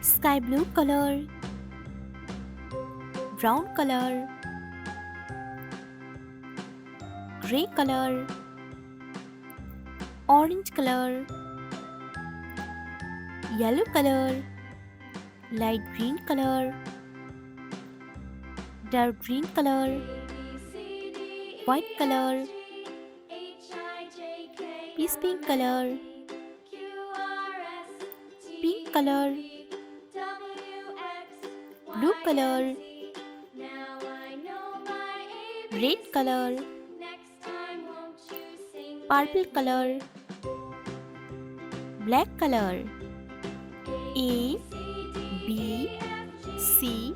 sky blue color, brown color, gray color, orange color, yellow color, light green color, dark green color, white color, peace pink color, pink color, blue color, red color, purple color, black color. A, B, C,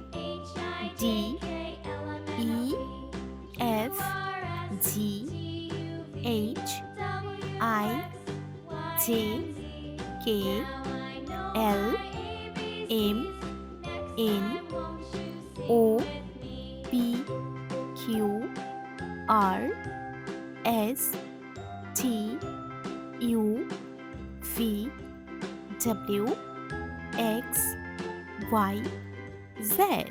D, E, F, G, H, I, J, K, L, M, N, O, P, Q, R, S, T, U, V, W, X, Y, Z.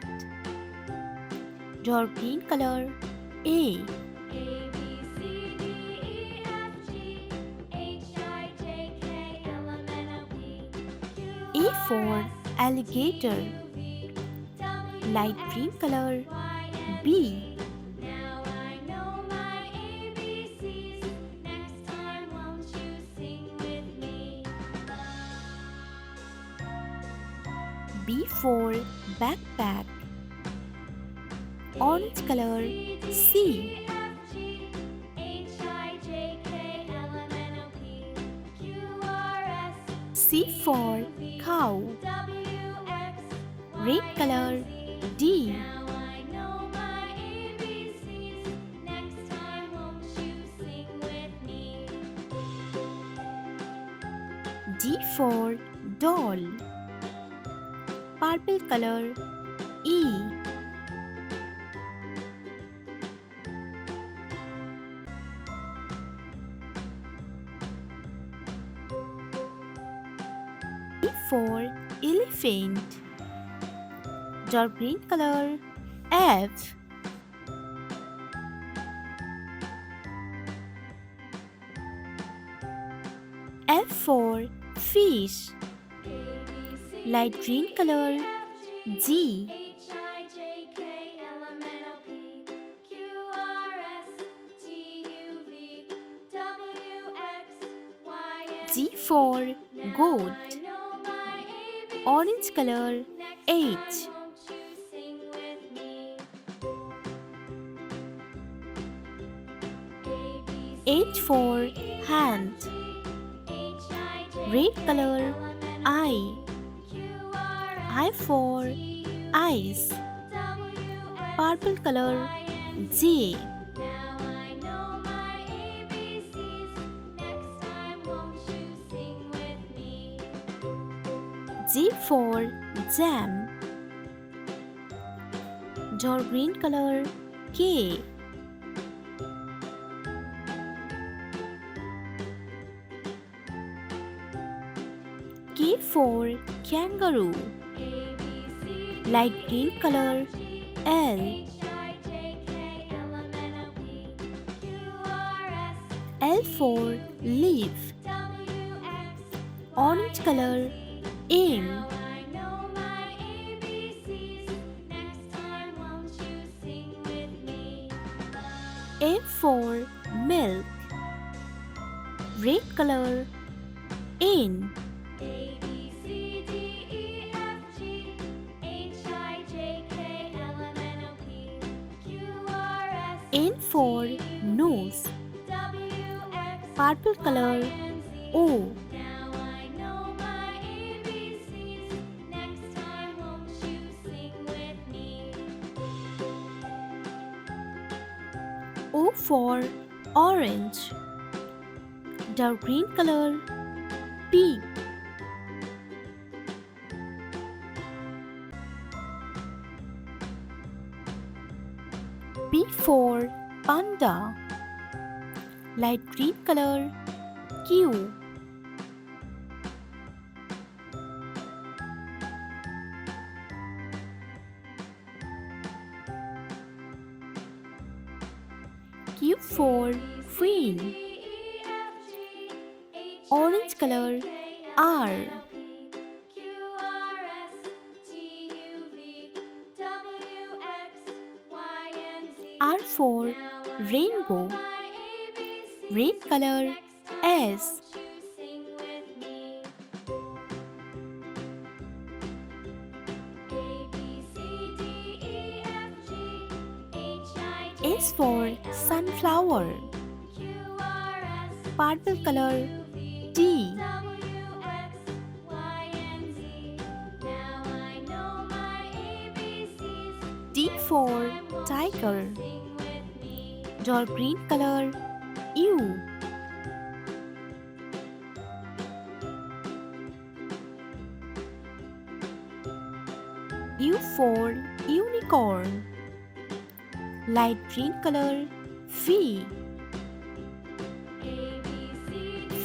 Dark green color. A, A for alligator. Light green color. B, B for backpack. Orange color. C, C for cow. Red color. D, D for doll. Purple color. E, E for elephant. Dark green color. F, F for fish. Light green color. G, G for goat. Orange color. H, H for hand. Red color. I for eyes. Purple color. J, J for jam. Dark green color. K, K for kangaroo. Light green color. L, L for leaf. Orange color. M, M for milk. Red color. N, N for nose. Purple color. O, O for orange. Dark green color. P, P for panda. Light green color. Q, Q for queen. Orange color R. R for rainbow. Red color S. S for sunflower. Purple color T. T for tiger. Dark green color U. U for unicorn. Light green color V.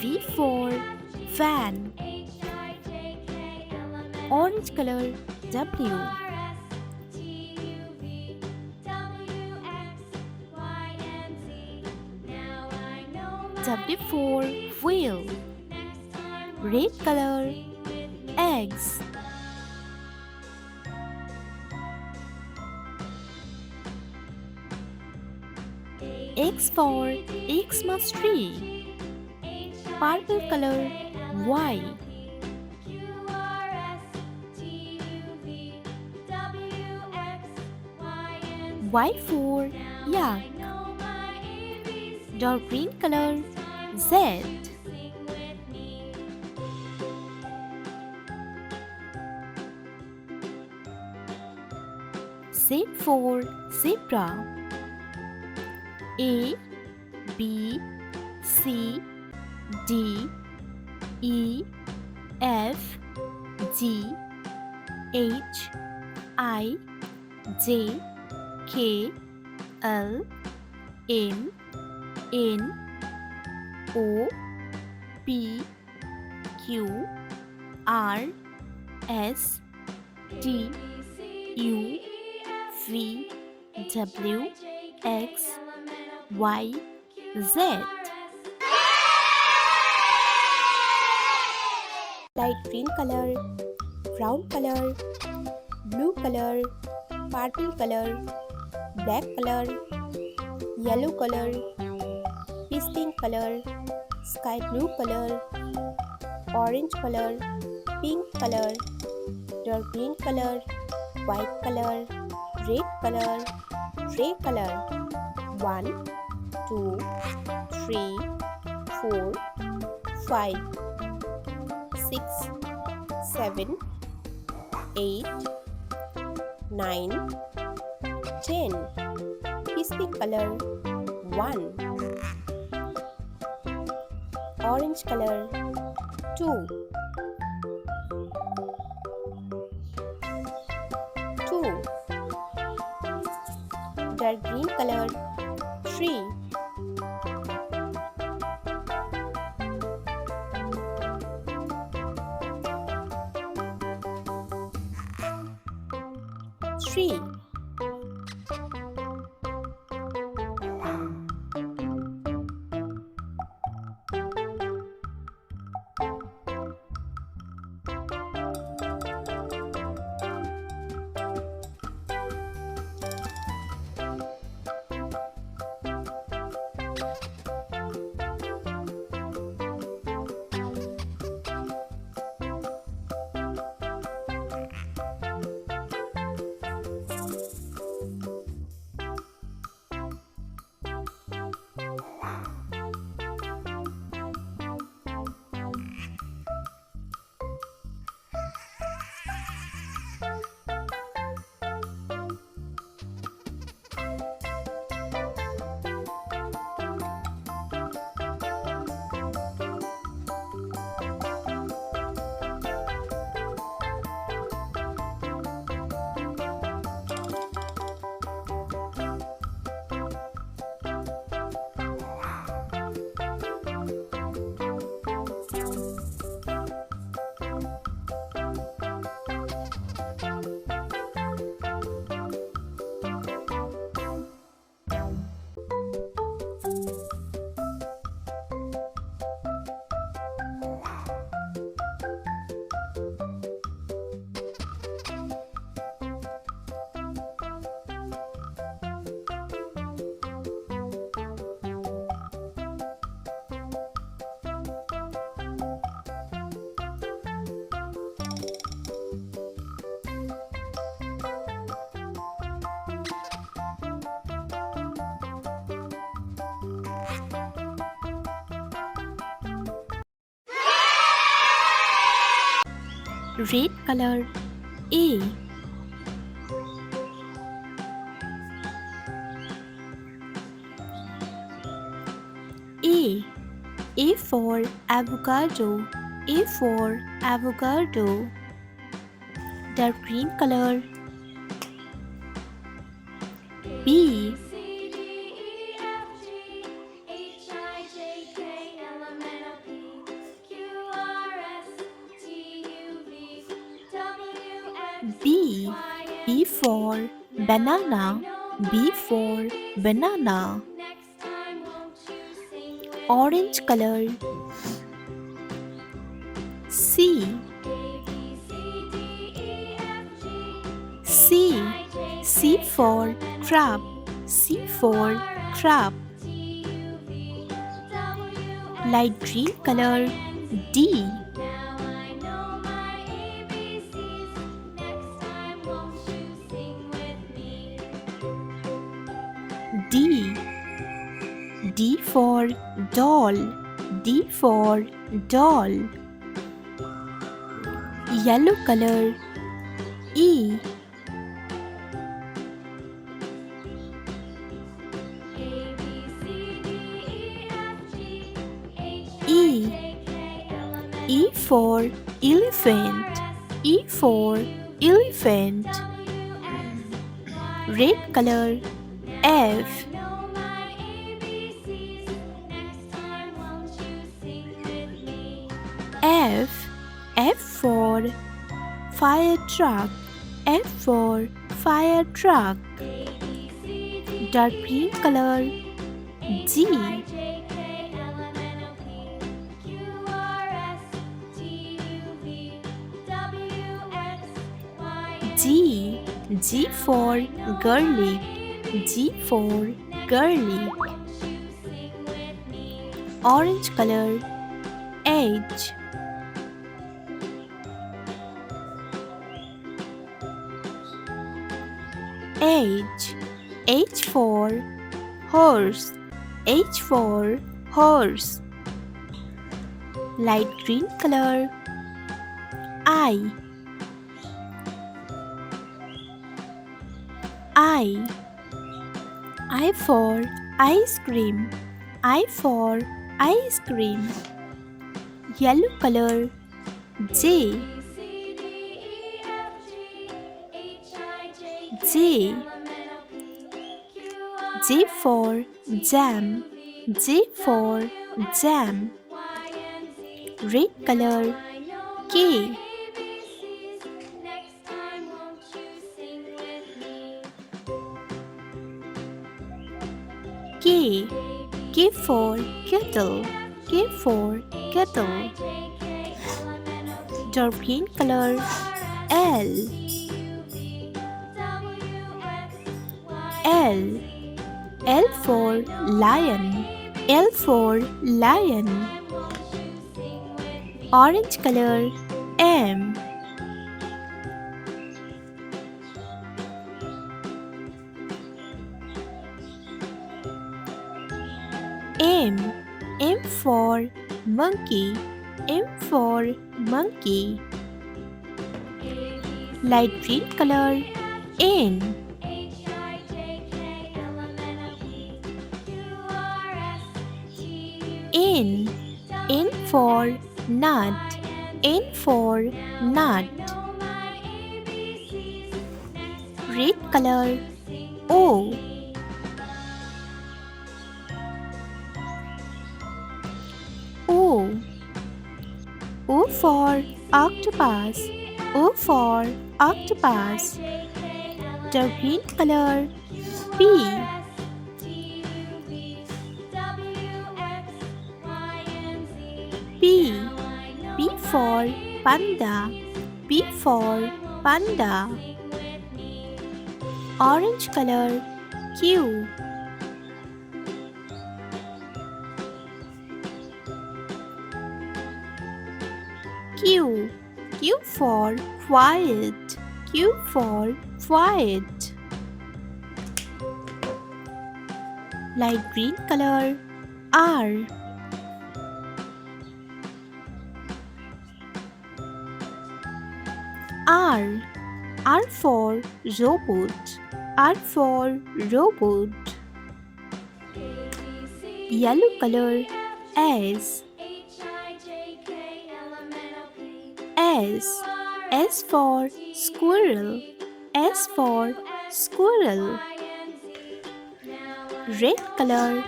V for van. Orange color W. W for whale. Red color X. X for Xmas tree. Purple color Y. Y for yak. Dark green color Z. Z for zebra. A, B, C, D, E, F, G, H, I, J, K, L, M, N, O, P, Q, R, S, T, U, V, W, X, Y, Z. Light green color, brown color, blue color, purple color, black color, yellow color, pink color, sky blue color, orange color, pink color, dark green color, white color, red color, gray color. 1, 2, 3, 4, 5, 6, 7, 8, 9, 10. Pink color 1. Orange color 2. 2. Dark green color 3. 3. red color. A. A. A for avocado. A for avocado. Dark green color. B. B. B for banana. B for banana. Orange color. C. C. C for crab. C for crab. Light green color. D. D. D for doll. D for doll. Yellow color. E. E. E for elephant. E for elephant. Red color. F. F. F for fire truck. F for fire truck. Dark green color. G. G. G for garlic. G for garlic. Orange color. H. H. H for horse. H for horse. Light green color. I. I. I for ice cream. I for ice cream. Yellow color. J. J. J for jam. J for jam. Red color. K. K. K for kettle. K for kettle. Dark green color. L. L. L for lion. L for lion. Orange color. M. M. M for monkey. M for monkey. Light green color. N. N. N for nut. N for nut. Red color. O. O. O for octopus. O for octopus. Dark green color. P. P. P for panda. P for panda. Orange color. Q. Q. Q for quiet. Q for quiet. Light green color. R. R. R for robot. R for robot. Yellow color. S. S. S for squirrel. S for squirrel. Red color.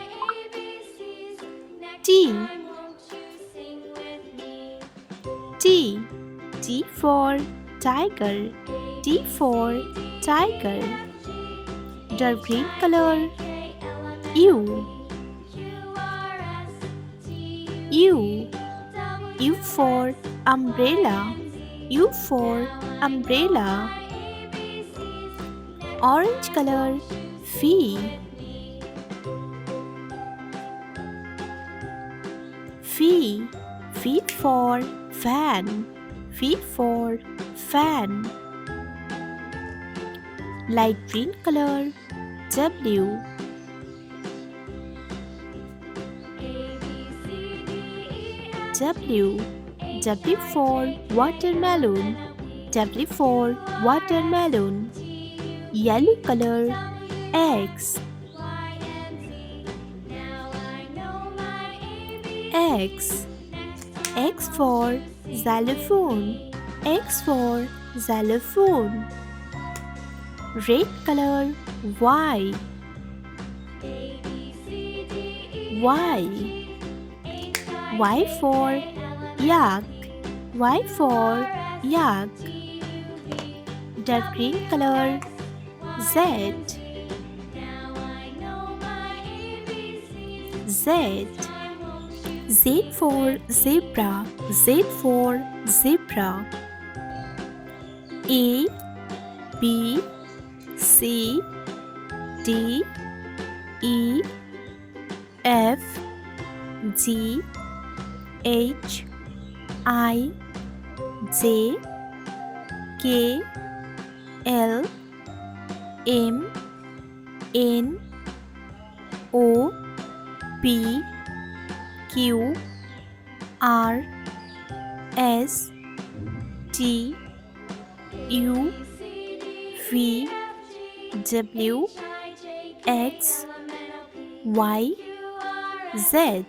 T. T. T for tiger. T for tiger. Dark green color. U. U. U for umbrella. U for umbrella. Orange color. V. V. V for fan. V for fan. Light green color. W. W. W for watermelon. W for watermelon. Yellow color. X. X. X for xylophone. X for xylophone. Red color. Y. Y. Y for yak. Y for yak. Dark green color. Z. Z. Z for zebra. Z for zebra. A. B. C. D. E. F. G. H. I. J. K. L. M. N. O. P. Q. R. S. T. U. V. W. X. Y. Z.